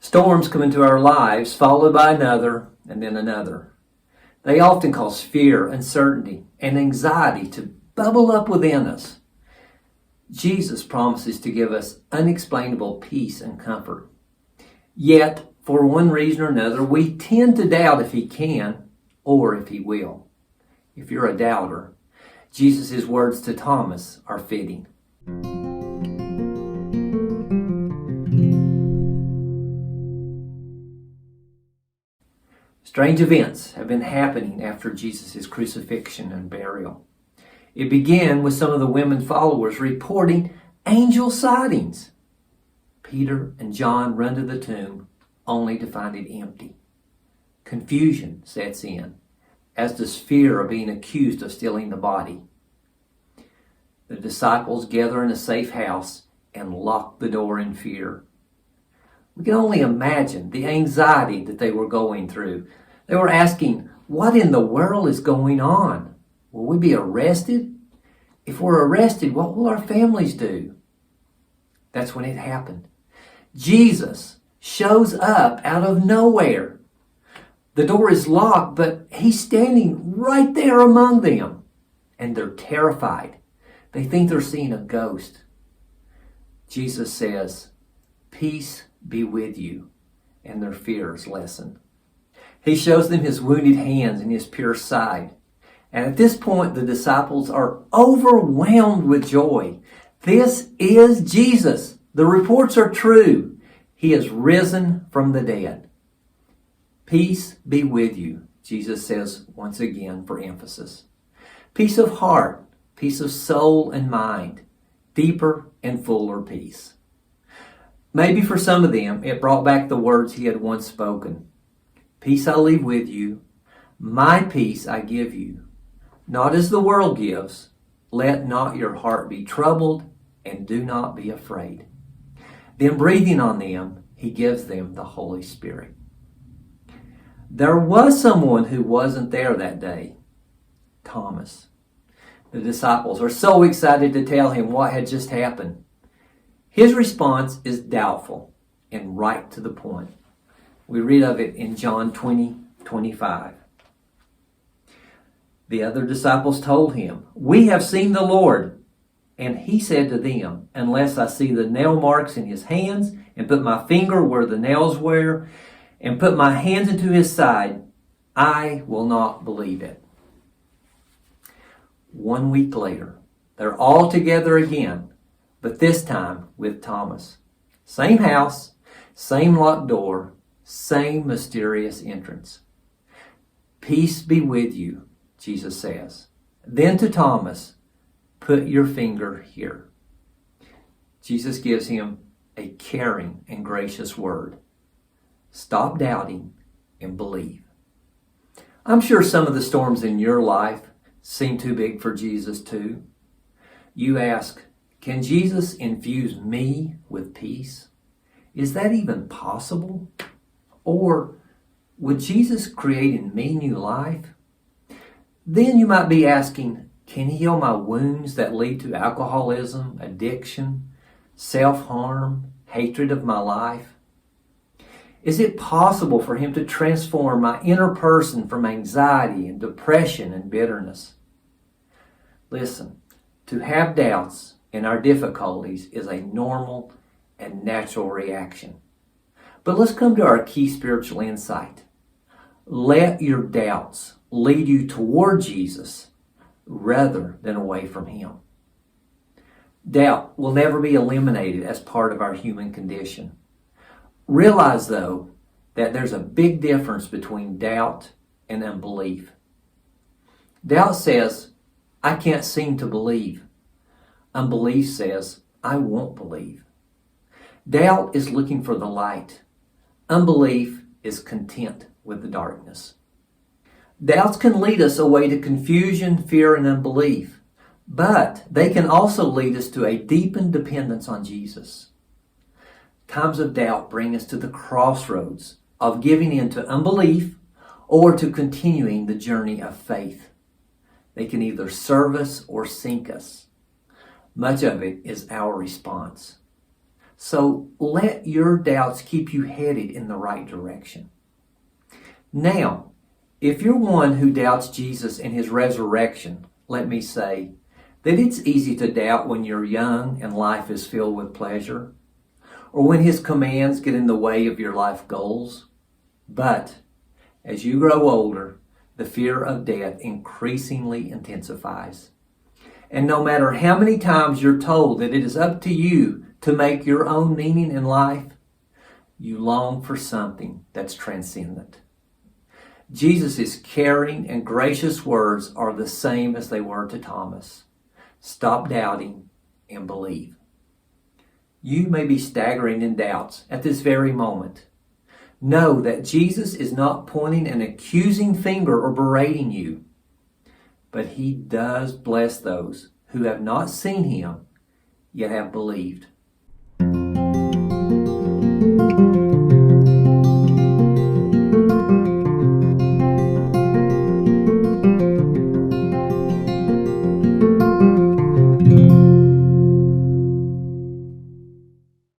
Storms come into our lives, followed by another and then another. They often cause fear, uncertainty, and anxiety to bubble up within us. Jesus promises to give us unexplainable peace and comfort. Yet, for one reason or another, we tend to doubt if He can or if He will. If you're a doubter, Jesus' words to Thomas are fitting. Strange events have been happening after Jesus' crucifixion and burial. It began with some of the women followers reporting angel sightings. Peter and John run to the tomb only to find it empty. Confusion sets in, as does fear of being accused of stealing the body. The disciples gather in a safe house and lock the door in fear. We can only imagine the anxiety that they were going through. They were asking, what in the world is going on? Will we be arrested? If we're arrested, what will our families do? That's when it happened. Jesus shows up out of nowhere. The door is locked, but He's standing right there among them. And they're terrified. They think they're seeing a ghost. Jesus says, "Peace be with you," and their fears lessen. He shows them His wounded hands and His pierced side. And at this point, the disciples are overwhelmed with joy. This is Jesus. The reports are true. He is risen from the dead. Peace be with you, Jesus says once again for emphasis. Peace of heart, peace of soul and mind, deeper and fuller peace. Maybe for some of them, it brought back the words He had once spoken. Peace I leave with you, my peace I give you. Not as the world gives, let not your heart be troubled, and do not be afraid. Then breathing on them, He gives them the Holy Spirit. There was someone who wasn't there that day, Thomas. The disciples are so excited to tell him what had just happened. His response is doubtful and right to the point. We read of it in John 20:25. The other disciples told Him, "We have seen the Lord." And He said to them, "Unless I see the nail marks in His hands, and put my finger where the nails were, and put my hands into His side, I will not believe it." 1 week later, they're all together again, but this time with Thomas. Same house, same locked door, same mysterious entrance. Peace be with you, Jesus says. Then to Thomas, put your finger here. Jesus gives him a caring and gracious word. Stop doubting and believe. I'm sure some of the storms in your life seem too big for Jesus too. You ask, can Jesus infuse me with peace? Is that even possible? Or would Jesus create in me new life? Then you might be asking, can He heal my wounds that lead to alcoholism, addiction, self-harm, hatred of my life? Is it possible for Him to transform my inner person from anxiety and depression and bitterness? Listen, to have doubts in our difficulties is a normal and natural reaction. But let's come to our key spiritual insight. Let your doubts lead you toward Jesus rather than away from Him. Doubt will never be eliminated as part of our human condition. Realize, though, that there's a big difference between doubt and unbelief. Doubt says, I can't seem to believe. Unbelief says, I won't believe. Doubt is looking for the light. Unbelief is content with the darkness. Doubts can lead us away to confusion, fear, and unbelief, but they can also lead us to a deepened dependence on Jesus. Times of doubt bring us to the crossroads of giving in to unbelief or to continuing the journey of faith. They can either serve us or sink us. Much of it is our response. So let your doubts keep you headed in the right direction. Now, if you're one who doubts Jesus and his resurrection, let me say that it's easy to doubt when you're young and life is filled with pleasure, or when his commands get in the way of your life goals. But as you grow older, the fear of death increasingly intensifies. And no matter how many times you're told that it is up to you to make your own meaning in life, you long for something that's transcendent. Jesus' caring and gracious words are the same as they were to Thomas. Stop doubting and believe. You may be staggering in doubts at this very moment. Know that Jesus is not pointing an accusing finger or berating you, but he does bless those who have not seen him, yet have believed.